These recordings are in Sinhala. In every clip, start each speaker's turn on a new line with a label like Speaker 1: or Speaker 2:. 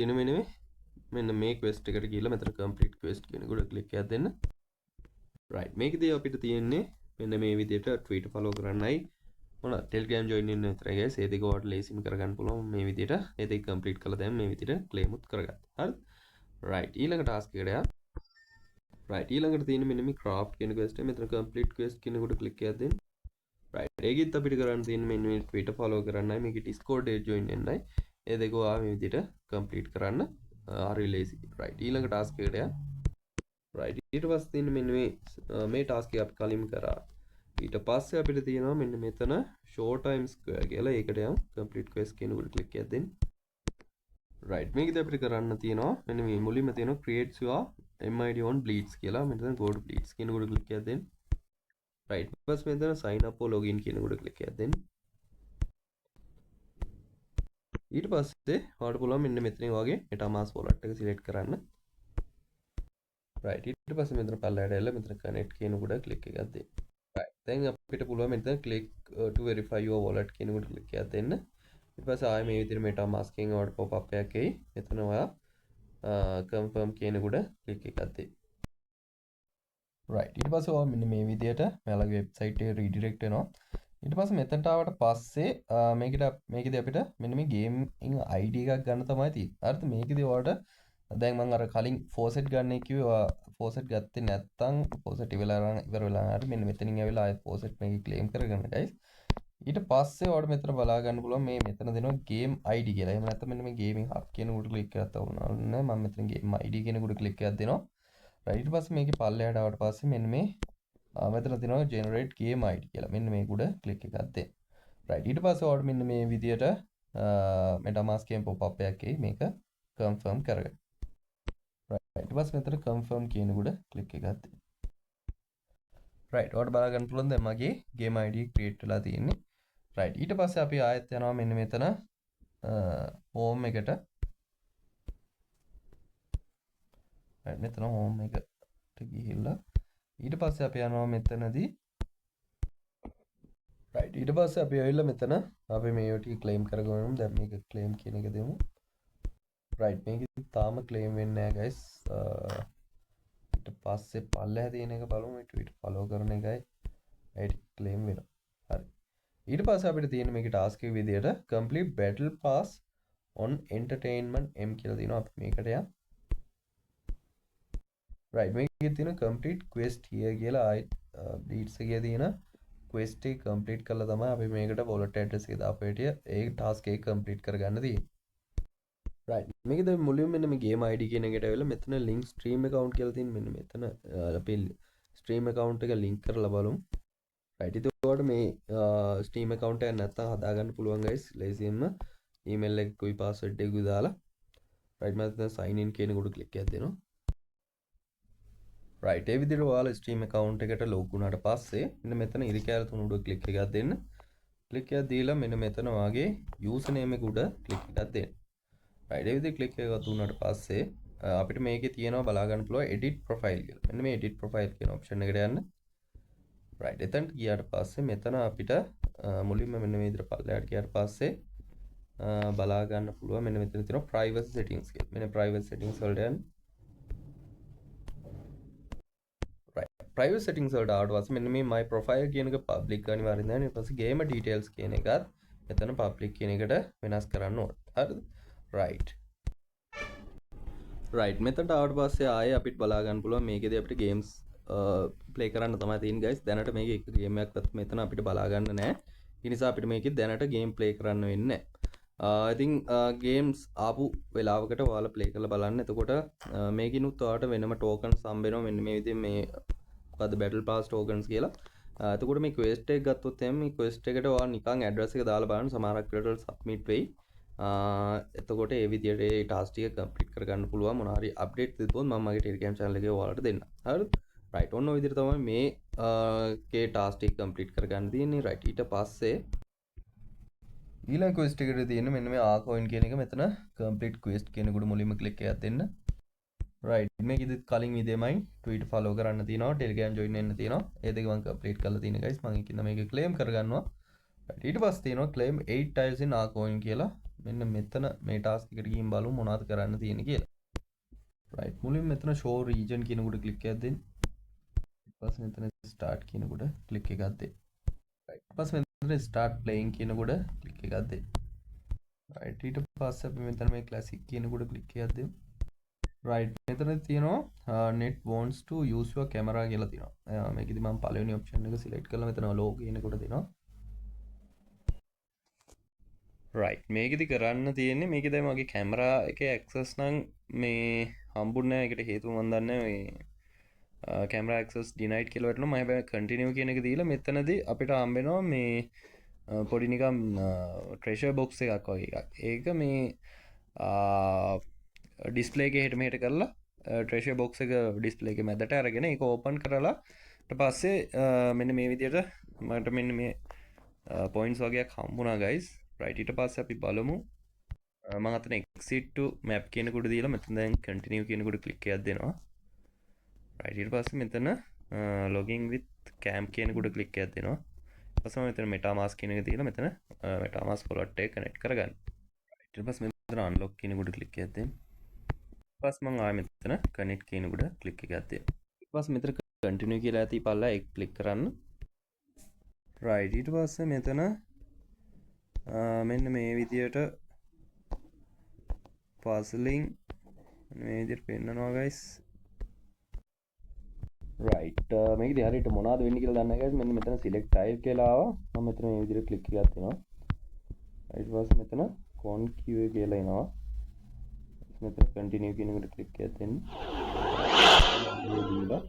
Speaker 1: තියෙන මෙන්න මේ quest එකට ගිහලා මෙතන complete quest කියන එක උඩ click එකක් දෙන්න. right මේකදී අපිට තියෙන්නේ මෙන්න මේ විදිහට tweet follow කරන්නයි මොන Telegram join වෙන්න විතරයි guys. ඒ දෙක ඔයාලට ලේසිම කරගන්න පුළුවන් මේ විදිහට. ඒ දෙක complete කළා දැන් මේ විදිහට claim උත් කරගත්තා. හරිද? right ඊළඟ task එකට යන්න. right ඊළඟට තියෙන මෙන්න මේ craft කියන quest එක මෙතන complete quest කියන උඩ click එකක් දෙන්න. right ඒකෙත් අපිට කරන්න තියෙන මෙන්න මේ Twitter follow කරන්නයි මේකේ Discord එකේ join වෙන්නයි. ඒ දෙක ඔයා මේ විදිහට complete කරන්න හරි ලේසි. right ඊළඟ task එකට යන්න. right ඊට පස්සේ තියෙන මෙන්න මේ task එක අපි කලින් කරා. ඊට පස්සේ අපිට තියෙනවා මෙන්න මෙතන show time square කියලා. ඒකට යමු complete quest කියන උඩ click එකක් දෙන්න. right මේකද අපිට කරන්න තියෙනවා මෙන්න මේ මුලින්ම තියෙනවා create your MID on Bleeds කියලා. මෙතන go to Bleeds කියන උඩ click එකක් දෙන්න. right ඊපස් මෙතන sign up or login කියන උඩ click එකක් දෙන්න. ඊට පස්සේ ඔයාලට පුළුවන් මෙන්න මෙතනින් වගේ MetaMask wallet එක select කරන්න. right ඊට පස්සේ මෙතන පල්ලයට ඇවිල්ලා මෙතන connect කියන උඩ click එකක් දෙන්න. right දැන් අපිට පුළුවන් මෙතන click to verify your wallet කියන උඩ click එකක් දෙන්න. ඊට පස්සේ ආයෙ මේ විදිහට MetaMask එකෙන් ඔයාලට pop up එකක් එයි. මෙතන ඔයා confirm කියන උඩ click එකක් දෙන්න. right ඊට පස්සේ ඔයා මෙන්න මේ විදිහට මෙයාලගේ website එක redirect වෙනවා. ඊට පස්සේ මෙතනට ආවට පස්සේ මේකෙදි අපිට මෙන්න මේ gaming ID එකක් ගන්න තමයි තියෙන්නේ. හරිද? මේකෙදි ඔයාලට දැන් මම අර කලින් faucet ගන්න කිව්වේ ඔයා faucet ගත්තේ නැත්නම් faucet ඉවර වෙලා හරි මෙන්න මෙතනින් ඇවිල්ලා ආයෙත් faucet මේක claim කරගන්න guys. ඊට පස්සේ ඔයාලට මෙතන බලා ගන්න පුළුවන් මේ මෙතන දෙනවා game ID කියලා. එහෙම නැත්නම් මෙන්න මේ gaming hub කියන උඩ click එකක් තවුනා. මම මෙතන game ID කියන උඩ click එකක් දෙනවා. right ඊට පස්සේ මේකේ පල්ලෙහාට ආවට පස්සේ මෙන්න මේ මෙතන තියෙනවා generate game ID කියලා. මෙන්න මේක උඩ click එකක් දෙන්න. right ඊට පස්සේ ඔයාලට මෙන්න මේ විදියට MetaMask එකෙන් pop up එකක් එයි. මේක confirm කරගන්න. right ඊට පස්සේ මෙතන confirm කියන උඩ click එකක් දෙන්න. right ඔයාලට බලා ගන්න පුළුවන් දැන් මගේ game ID create වෙලා තියෙන්නේ. right ඊට පස්සේ අපි ආයෙත් යනවා මෙන්න මෙතන home එකට. right මෙතන home එකට ගිහිල්ලා ඊට පස්සේ අපි යනවා මෙතනදී right ඊට පස්සේ අපි ඇවිල්ලා මෙතන අපි මේ ටික claim කරගමු. දැන් මේක claim කියන එක දෙමු. right මේක තාම claim වෙන්නේ නැහැ guys. ඊට පස්සේ පල්ලෙහා තියෙන එක බලමු. මේ tweet follow කරන එකයි right claim වෙනවා. හරි. ඊට පස්සේ අපිට තියෙන මේකේ task එක විදියට complete battle pass on entertainment M කියලා තියෙනවා. අපි මේකට යමු. right මේකේ තියෙන complete quest here කියලා ආයි Bleeds එකේ තියෙන quest එක complete කරලා තමයි අපි මේකට wallet address එක දාපු හැටි ඒ task එක complete කරගන්න තියෙන්නේ. right මේකද මුලින්ම මෙන්න මේ game ID කියන එකට ඇවිල්ලා මෙතන link stream account කියලා තියෙන මෙන්න මෙතන අපි stream account එක link කරලා බලමු. right ඉතින් ඔයාලට මේ stream account එක නැත්තම් හදාගන්න පුළුවන් guys. ලේසියෙන්ම email එකකුයි password එකකුයි දාලා right මම දැන් sign in කියන උඩ click එකක් දෙනවා. right ඒ විදිහට ඔයාලා stream account එකට log වුණාට පස්සේ මෙන්න මෙතන ඉරි කැල තුන උඩ click එකක් දෙන්න. click එකක් දීලා මෙන්න මෙතන වාගේ user name එක උඩ click එකක් දෙන්න. right ඒ විදිහට click එකක් දුන්නාට පස්සේ අපිට මේකේ තියෙනවා බලා ගන්න පුළුවන් edit profile කියලා. මෙන්න මේ edit profile කියන option එකට යන්න. right එතනට ගියාට පස්සේ මෙතන අපිට මුලින්ම මෙන්න මේ විදිහට පල්ලෙහාට ගියාට පස්සේ බලා ගන්න පුළුවන් මෙන්න මෙතන තියෙනවා privacy settings කියලා. මෙන්න privacy settings වලට යන්න. private settings වලට ආවට පස්සේ මෙන්න මේ my profile කියන එක public අනිවාර්යෙන් දාන්න. ඊට පස්සේ gamer details කියන එකත් මෙතන public කියන එකට වෙනස් කරන්න ඕනේ. හරිද? right මෙතනට ආවට පස්සේ ආයේ අපිට බලා ගන්න පුළුවන් මේකේදී අපිට games play කරන්න තමයි තියෙන්නේ guys. දැනට මේකේ එක game එකක්වත් මෙතන අපිට බලා ගන්න නැහැ. ඒ නිසා අපිට මේකේ දැනට game play කරන්න වෙන්නේ නැහැ. I think games ආපු වෙලාවකට ඔයාලා play කරලා බලන්න. එතකොට මේකිනුත් ඔයාලට වෙනම tokens හම්බ වෙනවා. මෙන්න මේ විදිහේ මේ මොකද්ද battle pass tokens කියලා. එතකොට මේ quest එක ගත්තොත් එහෙනම් මේ quest එකට ඔයාලා නිකන් address එක දාලා බලන්න සමහරක් වෙලාවට submit වෙයි. එතකොට ඒ විදිහට ඒ task ටික complete කරගන්න පුළුවන්. මොනවා හරි update තිබ්බොත් මම මගේ Telegram channel එකේ ඔයාලට දෙන්නම්. හරිද? right ඔන්න ඔය විදිහට තමයි මේ කේ task ටික complete කරගන්න තියෙන්නේ. right ඊට පස්සේ ඊළඟ quest එකට තියෙන මෙන්න මේ coin කියන එක මෙතන complete quest කියන උඩ මුලින්ම click එකක් දෙන්න. right මේකෙදි කලින් විදිහමයි tweet follow කරන්න තියෙනවා, Telegram join වෙන්න තියෙනවා. ඒ දෙක මම complete කරලා තියෙනවා guys. මම ඒකින්ද මේක claim කරගන්නවා. right ඊට පස්සේ තියෙනවා claim 8 tiles in coin කියලා. මෙන්න මෙතන මේ ටාස්ක් එකට ගිහින් බලමු මොනවද කරන්න තියෙන්නේ කියලා. right මුලින් මෙතන show region කියනකොට ක්ලික් එකක් දෙන්න. ඊට පස්සේ මෙතන start කියනකොට ක්ලික් එකක් දෙන්න. right ඊට පස්සේ මෙතන start playing කියනකොට ක්ලික් එකක් දෙන්න. right ඊට පස්සේ අපි මෙතන මේ classic කියනකොට ක්ලික් එකක් දෙමු. right මෙතන තියෙනවා net wants to use your camera කියලා තියෙනවා. මේකෙදි මම පළවෙනි option එක select කරලා මෙතන low කියනකොට දෙනවා. right මේකෙදි කරන්න තියෙන්නේ මේකේ දැන් මගේ කැමරා එකේ access නම් මේ හම්බුන්නේ නැහැ. ඒකට හේතුව මම දන්නේ මේ camera access denied කියලා වටනවා. මම හැබැයි continue කියන එක දීලා මෙතනදී අපිට හම්බ වෙනවා මේ පොඩි නිකන් treasure box එකක් වගේ එකක්. ඒක මේ ඩිස්ප්ලේ එකේ හෙට මෙහෙට කරලා treasure box එක ඩිස්ප්ලේ එකේ මැදට අරගෙන ඒක ඕපන් කරලා ඊට පස්සේ මෙන්න මේ විදිහට මට මෙන්න මේ points වගේක් හම්බුණා guys. right ඊට පස්සේ අපි බලමු මම අතන exit to map කියනකොට දීලා මෙතන දැන් continue කියනකොට click එකක් දෙනවා. right ඊට පස්සේ මෙතන login with cam කියනකොට click එකක් දෙනවා. ඊට පස්සේ මෙතන metamask කියන එක දීලා මෙතන metamask wallet එක connect කරගන්න. ඊට පස්සේ මෙතන unlock කියනකොට click එකක් දෙන්න. ඊට පස්සේ මම ආයෙ මෙතන connect කියනකොට click එකක් දෙන්න. ඊට පස්සේ මෙතන continue කියලා ඇති පල්ලා ඒක click කරන්න. right ඊට පස්සේ මෙතන මෙන්න මේ විදියට puzzling මේ විදියට පෙන්නනවා guys. right මේකදී හරියට මොනවද වෙන්නේ කියලා දන්නේ නැහැ guys. මෙන්න මෙතන select tile කියලා ආවා. මම මෙතන මේ විදියට click එකක් දෙනවා. ඊට පස්සේ මෙතන concave කියලා එනවා. මෙතන continue කියනකොට click එකක් දෙන්න. දීලා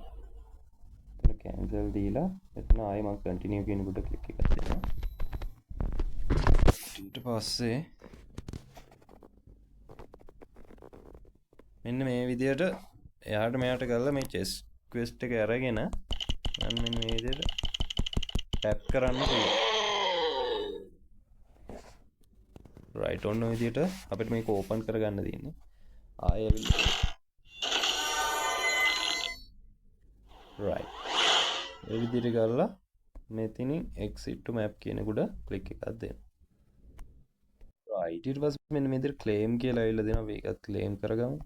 Speaker 1: මෙතන cancel දීලා මෙතන ආයෙ මම continue කියනකොට click එකක් දෙනවා. ඊට පස්සේ මෙන්න මේ විදියට එයාට මෙයාට කරලා මේ chest quest එක අරගෙන මම මෙන්න මේ විදියට tap කරන්න පුළුවන්. right ඔන්න ඔය විදියට අපිට මේක open කරගන්න තියෙන්නේ. ආයෙ right ඒ විදියට කරලා මෙතනින් exit to map කියනකොට click එකක් දෙන්න. right ඊට පස්සේ මෙන්න මේ විදියට claim කියලා ඇවිල්ලා දෙනවා. මේකත් claim කරගමු.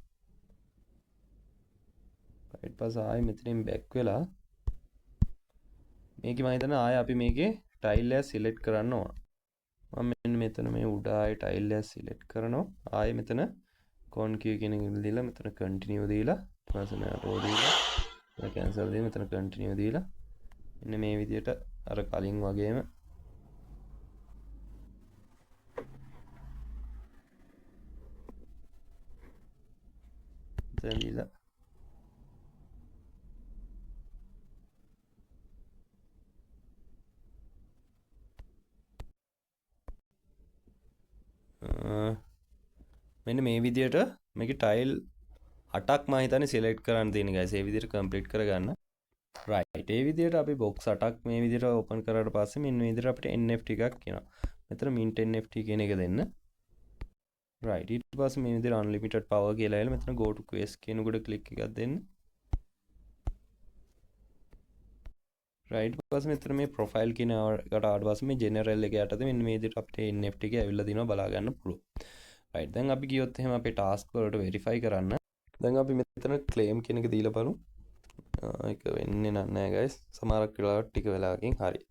Speaker 1: ඊට පස්සේ ආයෙ මෙතනින් back වෙලා මේකේ මම හිතන්නේ ආයෙ අපි මේකේ tile එක select කරන්න ඕන. මම මෙන්න මෙතන මේ උඩ ආයෙ tile එක select කරනවා. ආයෙ මෙතන concave කියන එක දීලා මෙතන continue දීලා ඊට පස්සේ මෙයාට ඕ දීලා මෙතන cancel දීලා මෙතන continue දීලා මෙන්න මේ විදියට අර කලින් වගේම මෙතන දීලා මෙන්න මේ විදියට මේකේ ටයිල් 8ක් මම හිතන්නේ සිලෙක්ට් කරන්න තියෙන guys. ඒ විදියට කම්ප්ලීට් කරගන්න. right ඒ විදියට අපි box 8ක් මේ විදියට ඕපන් කරාට පස්සේ මෙන්න මේ විදියට අපිට NFT එකක් එනවා. මෙතන mint NFT කියන එක දෙන්න. right ඊට පස්සේ මේ විදියට unlimited power කියලා එලා මෙතන go to quest කියනකොට click එකක් දෙන්න. right ඊට පස්සේ මෙතන මේ profile කියන එකට ආවට පස්සේ මේ general එක යටතේ මෙන්න මේ විදියට අපිට NFT එක ඇවිල්ලා දිනවා බලා ගන්න පුළුවන්. right දැන් අපි ගියොත් එහෙම අපේ task වලට verify කරන්න. දැන් අපි මෙතන claim කියන එක දීලා බලමු. ඒක වෙන්නේ නැහැ guys. සමහරක් වෙලාවට ටික වෙලාවකින් හරි.